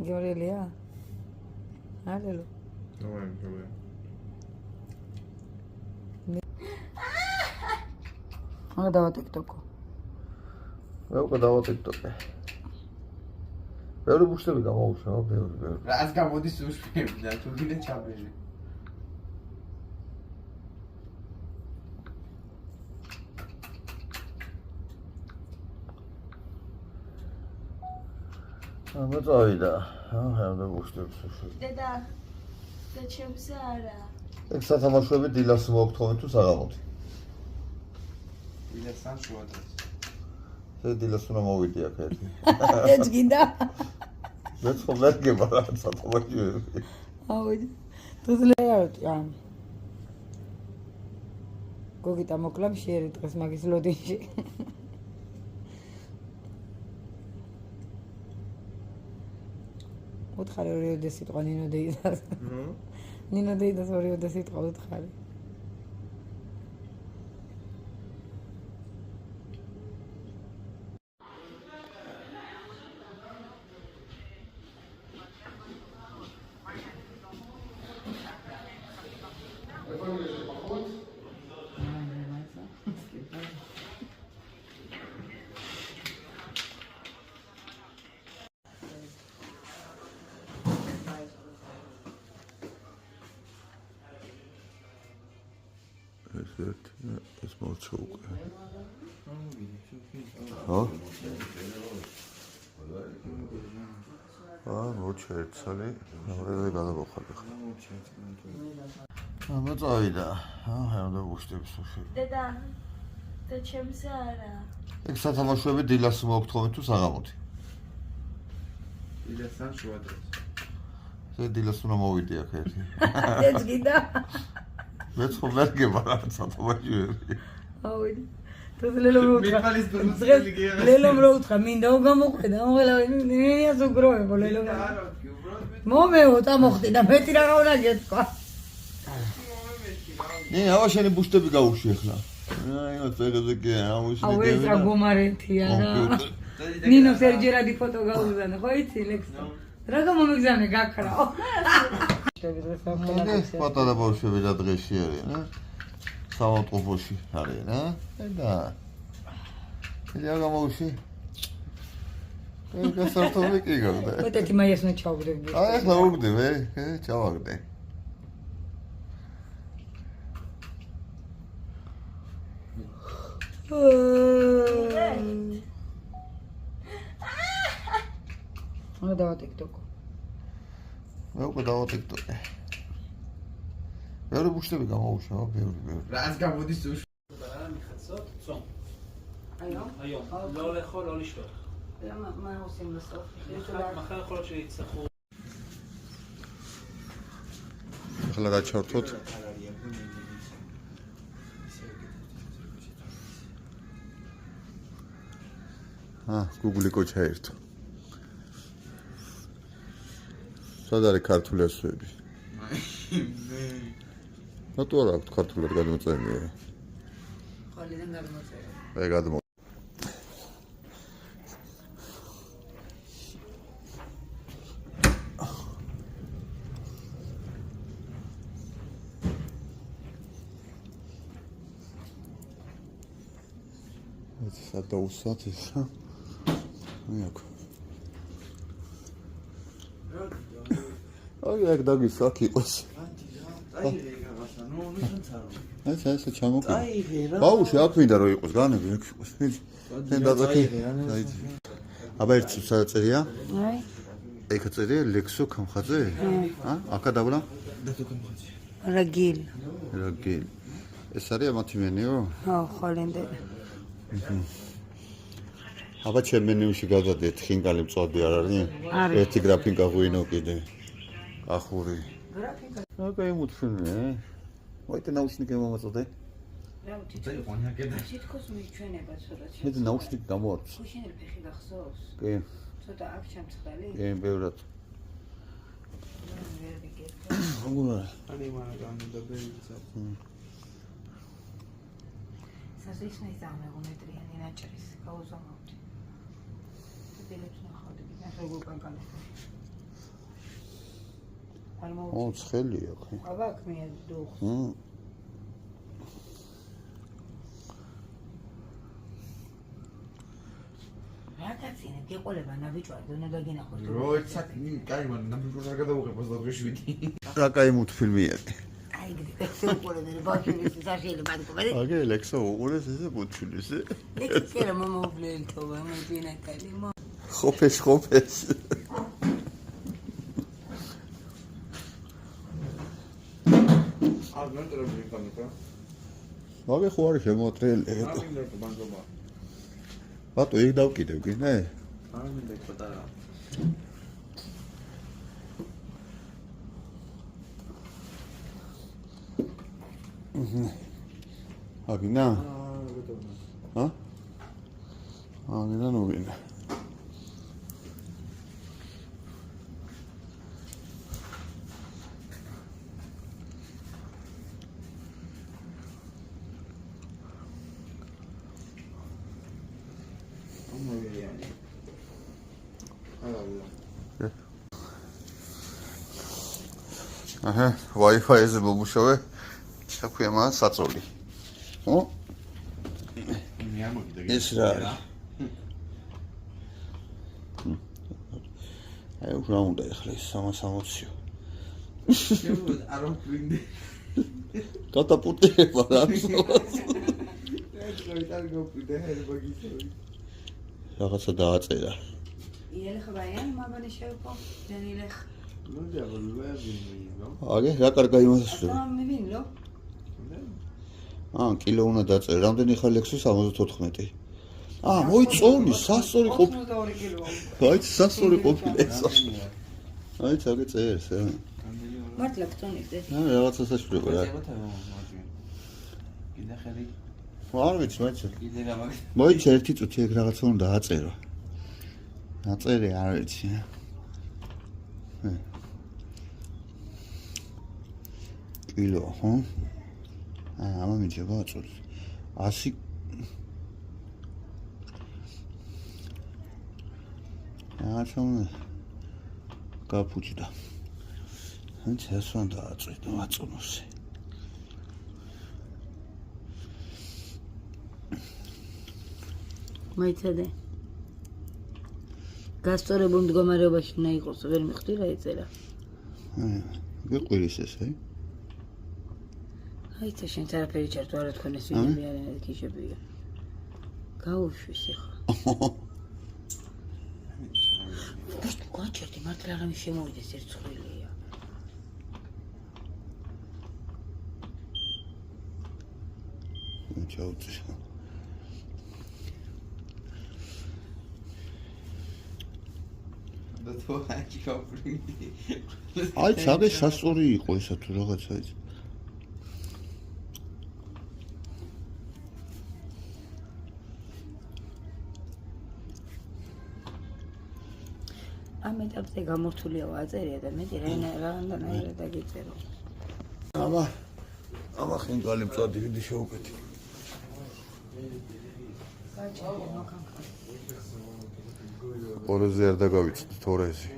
გიორელია? ალელო. ნოემბერია. აა დავა TikTok-ო. მე უკვე დავა TikTok-ე. ბევრი ბუშტები გამოუშვა, ბევრი. რას გამოდის უშვილები და თუ გინდა ჩაბეჟი. მე წავიდა. და ბუშტებს უშვილ. დედა და ჩემს არა. ეგ სათამაშოები დილას მოგთხოვენ თუ საღამოთი. დილასთან შუადღეს. დილას უნდა მოვიდი აქ ერთი. ეს გინდა? მე ხოლმე გება რა სათამაშოები. ავიდი. თუძლეა. გოგიტა მოკლა მშიერი დღეს მაგის ლოდინში. უთხარი ორი სიტყვა ნინო დეიდას. ნინო დეიდას ორი სიტყვა უთხარი. ეს მოვცე უკვე. ხო? მოვცე ერთსალი, მეორე გადავახალე ხა. მე წავიდა. და ბუშტებს უშვილ. დედა და ჩემს არა. ეგ სათამაშოები დილას მოგთხოვენ თუ საღამოთი. დილასთან შუადღეს. დილას უნდა მოვიდი აქ ერთი. ეს გინდა? მე ხოლმე გება რა სათამაშოები. ავიდი. თუძლელო მოუთხა. მიხალის დრო გიგია. ლელო მოუთხა, მინდა უგამოყვედა, მოველავი, ნიას უგროვებო ლელო. მომეო წამოხდი და მეტი რა უნდა გეთქვა. ავა შენი ბუშტები გაუშვი ახლა. აიო წეგებზე კი ამუშლი. აუ ეს რა გომარეთია რა. ნინო სერჯერადი ფოტო გაუზანა, ხო იცი ლექს. რა გამომიგზავნე გაქრაო. პატარა ბავშვები და დღეში არიან, საავტობუსში არიან, და რა გამოუშვი? ეს სართული კი გავდა. მეტი მაიას უნდა ჩავგდები. აი ახლა უგდები, ჩავაგდე. აა დავა TikTok-ო. მე უკვე დავა TikTok-ე. ბევრი ბუშტები გამოუშვა, ბევრი. რას გამოდის უშვილები? برای میخواست صوم ايوه ايوه لا لا خال ولا شو لا ما هو سين بالصوت ما خلينا نخرج شيء يتسخو ახლა გაჩართოთ. Google კოჩა ერთო. სად არის ქართული ასოები? რატო არ აქვს ქართულად გადმოწერილი? ყოლიდან გადმოწერილი. აი გადმო. ეს სადაუსათ ესა. აიაკ. აი დაგის აქ იყოს. ეს ჩამოყვა. ბაუში აქ მინდა რომ იყოს, განები აქ იყოს. მე დადაკი. აბა ერთი საწერია. აი. ეგ წერია ლექსო კამხაძე? აქა დავლა? რაგილ. რაგილ. ეს არის ამათი მენიო? ხო, ხოლენდელი. აბა ჩემ მენიუში გადადეთ ხინკალი მწოდი არ არის? ერთი გრაფინკა ღვინო კიდე. ახური. გრაფინკა. ოკეი, მუთფინე. ვაიტე ნაუშნიკი მომაწოდე. რა ვთქვი? წაი ყონია კიდე. თითქოს მიჩვენება ცოტა. მე ნაუშნიკი გამოვარდს. გუშინელი ფეხი გახსოვს? კი. ცოტა აქ ჩამცხდელი? კი, ბევრად. ვერ ვიგებ. აგურა. ანი მანა გამოდაბელი ცა. სასწრაფო ზამეგონეტრიანი ნაჭრის გაუზომავდი. დილებს ნახავდი, ახლა როგორ კანკალებს. არ მოუწევს. ცხელია ხო. აბა ქმია დუხ. რაკაცინე გეყოლება ნაბიჯვარ დონა დაგინახოს. როიცაკ კაი მან ნაბიჯვარ გადავუღებას და დღეშვიდი. რა კაი მულტფილმია. აი გექცე უყურე ბავშვის საშიელი ბანკობარი. აგე ლექსო უყურეს ესე მულტფილმის. ლექსი რა მომოვლენ თოვა მოძინა კალი მო. ხოფეს. არ მეტრები იქნება. მაგე ხო არის შემოტრელი. არ მინდა ბანკობა. ბატო იქ დავკიდებ გინე? არ მინდა პატარა. აგინა? გეტყვი. ჰა? აგინა ნუგინა. აჰა, Wi-Fi-ზე მომუშავე. ჩაქვია მან საწოლი. ხო? ეს რა არის? აი რა უნდა ეხლა ეს 360-ო. არ ვფრინდი. დატაპუტება რა. რაღაცა დააწერა. ილეხ ბაიან მაბანი შევკო. დანილეხ. ნუ დავლებინო. აგე რა კარგა იმასწრება. მივინლო. კილო უნდა დაწერა. რამდენი ხალ 674. მოიწონი, სასწორი ყოფილი. 82 კილოა. აი, სასწორი ყოფილი ეს. აი, წაგე წერს. მართლა გწონიდეს. რაღაცა საშუალება რა. კიდე ხელი. არ ვიცი, მაინც. კიდე გამაგ. მოიცა ერთი წუთი ეგ რაღაცა უნდა დააწერო. დაწერე არ ვიცი. კილო, ხო? ამა მიჯება აწოლს. 100 აჩვენა გაფუჭდა. ან შესვან დააწვიდო აწონოსი. მაიცადე. გასწორებულ მდგომარეობაში უნდა იყოს, ვერ მიხდი რა ეწერა. გიყვირის ეს, აი? აი ცა შენ არაფერი ჩართო არა თქვენეს ვიდები არიან ქიშებია. გაუშვის ახლა. გაჩერდი მართლა რა შემოვიდეს ერთ ცხრილია. ჩაუწი. და თუ აჩი გაფრინდი. აი, ცაგე სასწორი იყო ისა თუ რაღაცა ის. ამ ეტაპზე გამორთულია ვაწერია და მეტი რაღაცა დაგიწერო. აბა ხინკალი მწვადი ვიდი შევუკეთი. ორეზე არ დაგავიცდი თორეზე.